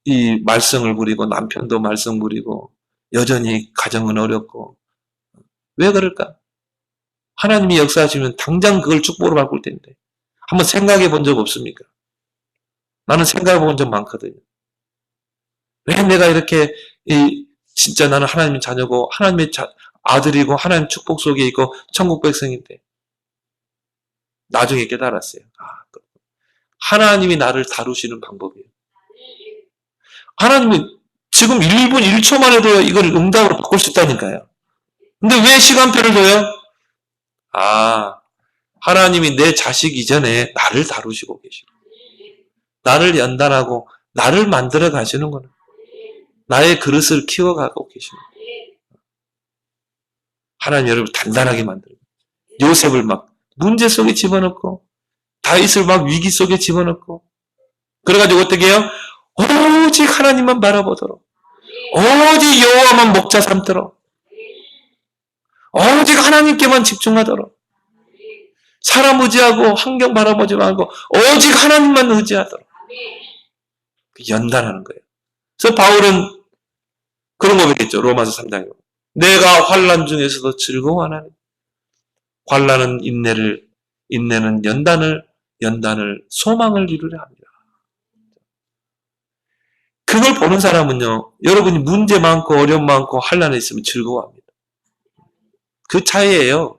이 말썽을 부리고 남편도 말썽 부리고 여전히 가정은 어렵고 왜 그럴까? 하나님이 역사하시면 당장 그걸 축복으로 바꿀 텐데 한번 생각해 본 적 없습니까? 나는 생각해 본 적 많거든요. 왜 내가 이렇게 진짜 나는 하나님의 자녀고 하나님의 아들이고 하나님 축복 속에 있고 천국 백성인데 나중에 깨달았어요. 하나님이 나를 다루시는 방법이에요. 하나님이 지금 1분 1초만 해도 이걸 응답으로 바꿀 수 있다니까요. 근데 왜 시간표를 둬요? 하나님이 내 자식 이전에 나를 다루시고 계시고 나를 연단하고 나를 만들어 가시는구나. 나의 그릇을 키워가고 계시는 거예요. 하나님 여러분 단단하게 만들고 요셉을 막 문제 속에 집어넣고 다윗을 막 위기 속에 집어넣고 그래가지고 어떻게 해요? 오직 하나님만 바라보도록 오직 여호와만 목자 삼도록 오직 하나님께만 집중하도록 사람 의지하고 환경 바라보지 말고 오직 하나님만 의지하도록 연단하는 거예요. 그래서 바울은 그런 고백했죠. 로마서 3장에 내가 환난 중에서도 즐거워하나니 환난은 인내는 연단을 소망을 이루려 합니다. 그걸 보는 사람은요, 여러분이 문제 많고 어려움 많고 환난에 있으면 즐거워합니다. 그 차이예요.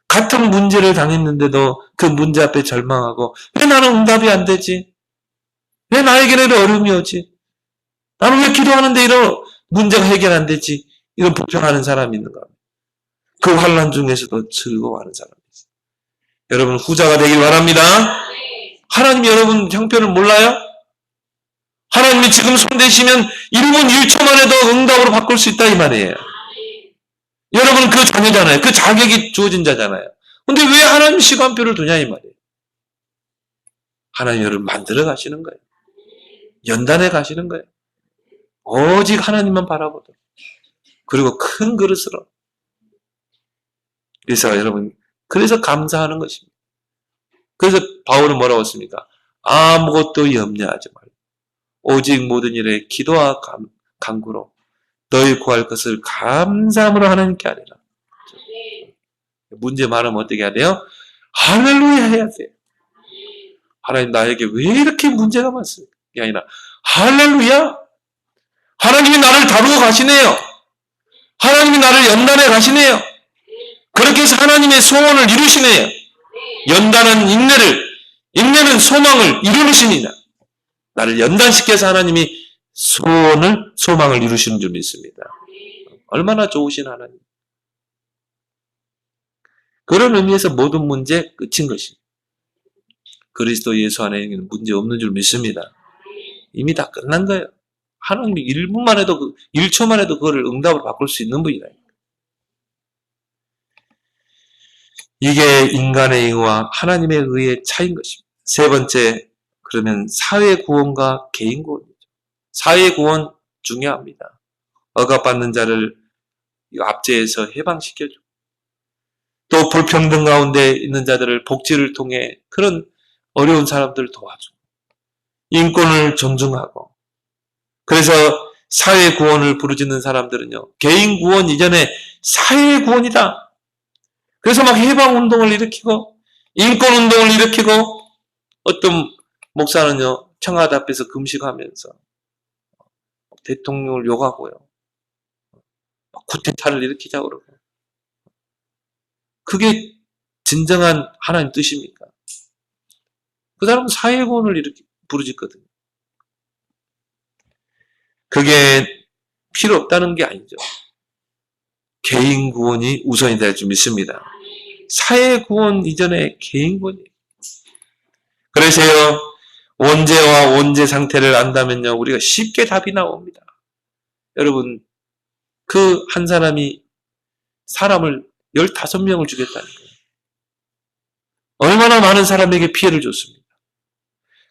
같은 문제를 당했는데도 그 문제 앞에 절망하고 왜 나는 응답이 안 되지? 왜 나에게는 이런 어려움이 오지? 나는 왜 기도하는데 이런 문제가 해결 안 되지? 이런 불평하는 사람이 있는가? 그 환난 중에서도 즐거워하는 사람이 있어요. 여러분 후자가 되길 바랍니다. 하나님 여러분 형편을 몰라요? 하나님이 지금 손대시면 1분 1초만 해도 응답으로 바꿀 수 있다 이 말이에요. 여러분은 그 자녀잖아요. 그 자격이 주어진 자잖아요. 근데 왜 하나님 시간표를 두냐 이 말이에요. 하나님 여러분 만들어 가시는 거예요. 연단해 가시는 거예요. 오직 하나님만 바라보도록. 그리고 큰 그릇으로. 그래서 여러분, 그래서 감사하는 것입니다. 그래서 바울은 뭐라고 했습니까? 아무것도 염려하지 말고 오직 모든 일에 기도와 간구로 너희 구할 것을 감사함으로 하나님께 하리라. 문제 많으면 어떻게 해야 돼요? 할렐루야 해야 돼요. 하나님 나에게 왜 이렇게 문제가 많습니까? 이게 아니라 할렐루야. 하나님이 나를 다루어 가시네요. 하나님이 나를 연단해 가시네요. 그렇게 해서 하나님의 소원을 이루시네요. 연단은 인내는 소망을 이루시니라. 나를 연단시켜서 하나님이 소망을 이루시는 줄 믿습니다. 얼마나 좋으신 하나님. 그런 의미에서 모든 문제 끝인 것입니다. 그리스도 예수 안에는 문제 없는 줄 믿습니다. 이미 다 끝난 거예요. 하나님이 1분만 해도 1초만 해도 그거를 응답으로 바꿀 수 있는 분이다. 이게 인간의 의와 하나님의 의의 차이인 것입니다. 세 번째, 그러면 사회 구원과 개인 구원이죠. 사회 구원 중요합니다. 억압받는 자를 압제해서 해방시켜주고, 또 불평등 가운데 있는 자들을 복지를 통해 그런 어려운 사람들을 도와주고, 인권을 존중하고, 그래서 사회 구원을 부르짖는 사람들은요, 개인 구원 이전에 사회 구원이다. 그래서 막 해방 운동을 일으키고, 인권 운동을 일으키고, 어떤 목사는요, 청와대 앞에서 금식하면서 대통령을 욕하고요, 쿠데타를 일으키자고 그러고. 그게 진정한 하나님 뜻입니까? 그 사람은 사회 구원을 부르짖거든요. 그게 필요 없다는 게 아니죠. 개인 구원이 우선이 될 줄 믿습니다. 사회 구원 이전에 개인 구원이에요. 그래서요, 원죄와 원죄 상태를 안다면요, 우리가 쉽게 답이 나옵니다. 여러분, 그 한 사람이 사람을 15명을 죽였다는 거예요. 얼마나 많은 사람에게 피해를 줬습니까?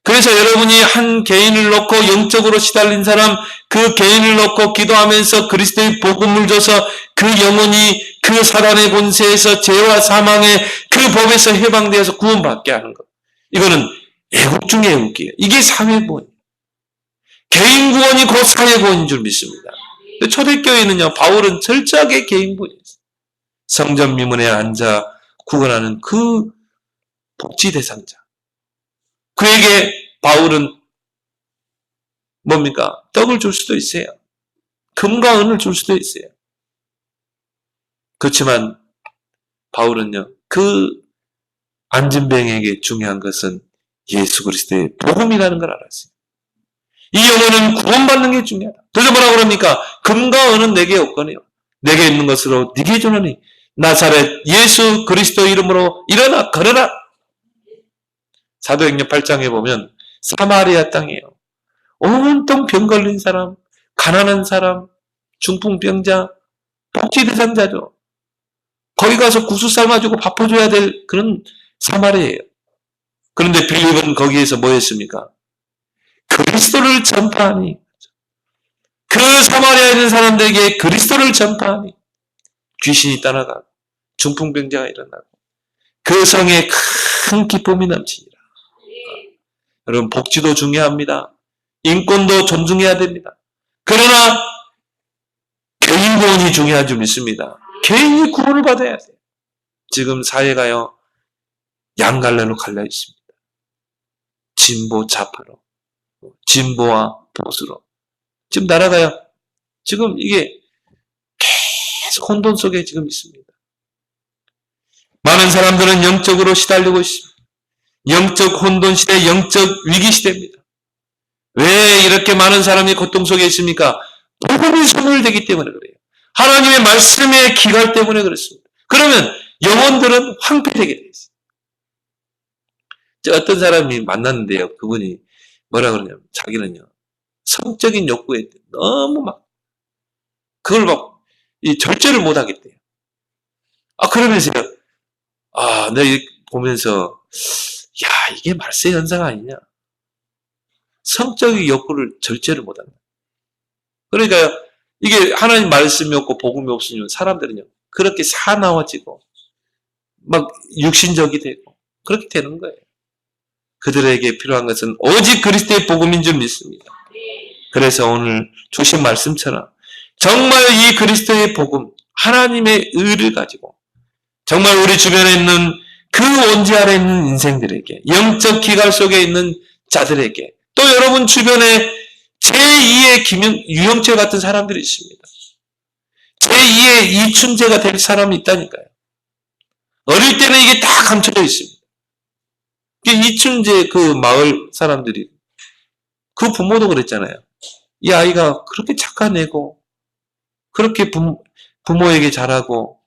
그래서 여러분이 한 개인을 놓고 영적으로 시달린 사람, 그 개인을 놓고 기도하면서 그리스도의 복음을 줘서 그 영혼이 그 사단의 권세에서 죄와 사망의 그 법에서 해방되어서 구원받게 하는 것. 이거는 애국 중의 애국이에요. 이게 사회구원이에요. 개인 구원이 곧 사회구원인 줄 믿습니다. 초대교회는요, 바울은 철저하게 개인 구원이었어요. 성전 미문에 앉아 구원하는 그 복지 대상자. 그에게 바울은 뭡니까? 떡을 줄 수도 있어요. 금과 은을 줄 수도 있어요. 그렇지만 바울은요, 그 안진뱅에게 중요한 것은 예수 그리스도의 복음이라는 걸 알았어요. 이 영혼은 구원받는 게 중요하다. 그래서 뭐라고 그럽니까? 금과 은은 내게 없거니와 내게 있는 것으로 네게 주노니 나사렛 예수 그리스도 이름으로 일어나 걸어라. 사도행전 8장에 보면 사마리아 땅이에요. 온통 병 걸린 사람, 가난한 사람, 중풍병자, 복지 대상자죠. 거기 가서 구수 삶아주고 밥줘야 될 그런 사마리아예요. 그런데 빌립은 거기에서 뭐 했습니까? 그리스도를 전파하니, 그 사마리아에 있는 사람들에게 그리스도를 전파하니 귀신이 떠나가고 중풍병자가 일어나고 그 성에 큰 기쁨이 넘치니라. 여러분, 복지도 중요합니다. 인권도 존중해야 됩니다. 그러나 개인 구원이 중요한 줄 믿습니다. 개인이 구원을 받아야 돼요. 지금 사회가요, 양갈래로 갈려 있습니다. 진보 좌파로, 진보와 보수로. 지금 나라가요, 지금 이게 계속 혼돈 속에 지금 있습니다. 많은 사람들은 영적으로 시달리고 있습니다. 영적 혼돈 시대, 영적 위기 시대입니다. 왜 이렇게 많은 사람이 고통 속에 있습니까? 복음이 소멸되기 때문에 그래요. 하나님의 말씀의 기갈 때문에 그렇습니다. 그러면 영혼들은 황폐되게 되어 있어요. 어떤 사람이 만났는데요, 그분이 뭐라 그러냐면, 자기는요, 성적인 욕구에 너무 그걸 절제를 못 하겠대요. 그러면서요, 내가 보면서, 이게 말세 현상 아니냐. 성적인 욕구를 절제를 못 한다. 그러니까, 이게 하나님 말씀이 없고 복음이 없으면 사람들은요, 그렇게 사나워지고, 육신적이 되고, 그렇게 되는 거예요. 그들에게 필요한 것은 오직 그리스도의 복음인 줄 믿습니다. 그래서 오늘 주신 말씀처럼 정말 이 그리스도의 복음, 하나님의 의를 가지고 정말 우리 주변에 있는 그 원죄 아래 있는 인생들에게, 영적 기갈 속에 있는 자들에게, 또 여러분 주변에 제2의 유영철 같은 사람들이 있습니다. 제2의 이춘재가 될 사람이 있다니까요. 어릴 때는 이게 다 감춰져 있습니다. 이춘재 그 마을 사람들이, 그 부모도 그랬잖아요. 이 아이가 그렇게 착한 애고, 그렇게 부모에게 잘하고,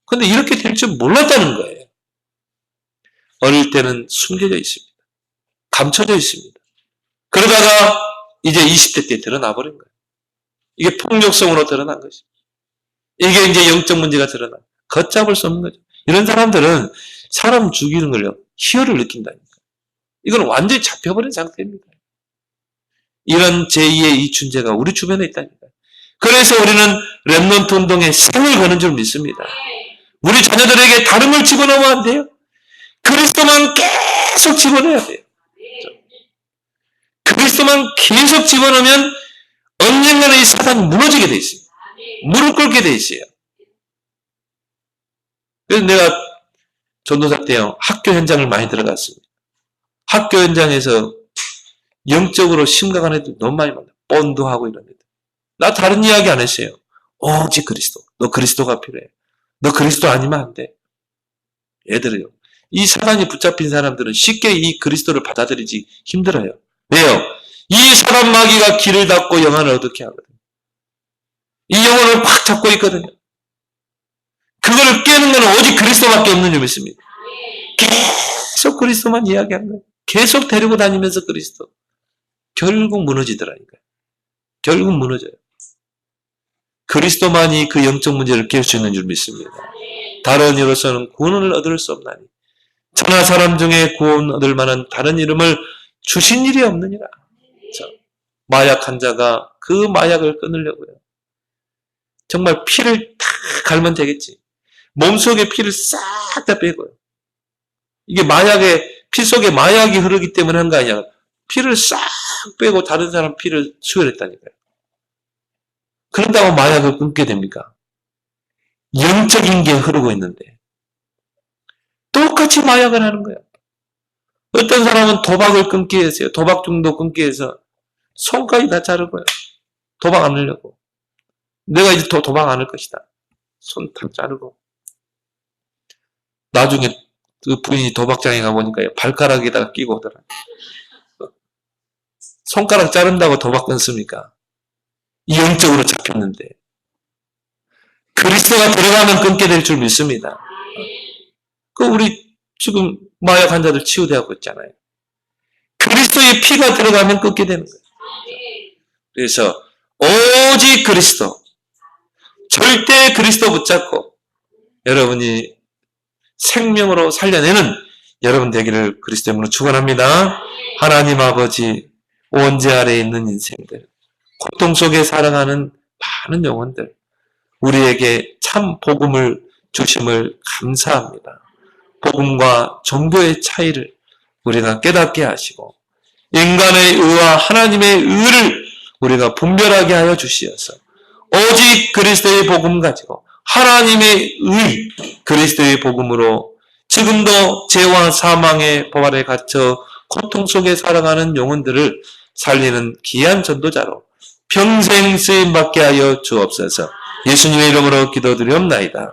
근데 이렇게 될 줄 몰랐다는 거예요. 어릴 때는 숨겨져 있습니다. 감춰져 있습니다. 그러다가 이제 20대 때 드러나 버린 거예요. 이게 폭력성으로 드러난 것입니다. 이게 이제 영적 문제가 드러나. 걷잡을 수 없는 거죠. 이런 사람들은 사람 죽이는 걸요, 희열을 느낀다니까. 이건 완전히 잡혀버린 상태입니다. 이런 제2의 이춘제가 우리 주변에 있다니까. 그래서 우리는 렘넌트 운동에 생을 거는 줄 믿습니다. 우리 자녀들에게 다른 걸 집어넣으면 안 돼요. 그리스도만 계속 집어넣어야 돼요. 그리스도만 계속 집어넣으면 언젠가는 이 사단이 무너지게 돼 있어요. 무릎 꿇게 돼 있어요. 그래서 내가 전도사 때요, 학교 현장을 많이 들어갔습니다. 학교 현장에서 영적으로 심각한 애들 너무 많이 만나. 뻔도 하고 이런 애들. 나 다른 이야기 안 했어요. 오직 그리스도. 너 그리스도가 필요해. 너 그리스도 아니면 안 돼. 얘들이요. 이 사단이 붙잡힌 사람들은 쉽게 이 그리스도를 받아들이지 힘들어요. 왜요? 이 사단 마귀가 길을 닫고 영혼을 어둡게 하거든요. 이 영혼을 꽉 잡고 있거든요. 그걸 깨는 건 오직 그리스도밖에 없는 줄 믿습니다. 계속 그리스도만 이야기하는 거예요. 계속 데리고 다니면서 그리스도. 결국 무너지더라니까요. 결국 무너져요. 그리스도만이 그 영적 문제를 깨울 수 있는 줄 믿습니다. 다른 이로서는 구원을 얻을 수 없나니 천하 사람 중에 구원 얻을 만한 다른 이름을 주신 일이 없느니라. 마약 환자가 그 마약을 끊으려고요. 정말 피를 다 갈면 되겠지. 몸속에 피를 싹 다 빼고요. 이게 피 속에 마약이 흐르기 때문에 한 거 아니야. 피를 싹 빼고 다른 사람 피를 수혈했다니까요. 그런다고 마약을 끊게 됩니까? 영적인 게 흐르고 있는데 똑같이 마약을 하는 거야. 어떤 사람은 도박을 끊기 위해서요. 도박 중독 끊기 위해서 손까지 다 자르고요. 도박 안 하려고. 내가 이제 도박 안 할 것이다. 손 다 자르고. 나중에 그 부인이 도박장에 가보니까 발가락에다가 끼고 오더라. 손가락 자른다고 도박 끊습니까? 영적으로 잡혔는데. 그리스도가 들어가면 끊게 될 줄 믿습니다. 우리 지금 마약 환자들 치유되고 있잖아요. 그리스도의 피가 들어가면 끊게 되는 거예요. 그래서 오직 그리스도, 절대 그리스도 붙잡고 여러분이 생명으로 살려내는 여러분 되기를 그리스도 이름으로 축원합니다. 하나님 아버지, 원죄 아래에 있는 인생들, 고통 속에 살아가는 많은 영혼들, 우리에게 참 복음을 주심을 감사합니다. 복음과 종교의 차이를 우리가 깨닫게 하시고 인간의 의와 하나님의 의를 우리가 분별하게 하여 주시어서 오직 그리스도의 복음 가지고 하나님의 의, 그리스도의 복음으로 지금도 죄와 사망의 법 아래 갇혀 고통 속에 살아가는 영혼들을 살리는 귀한 전도자로 평생 쓰임받게 하여 주옵소서. 예수님의 이름으로 기도드리옵나이다.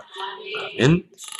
아멘.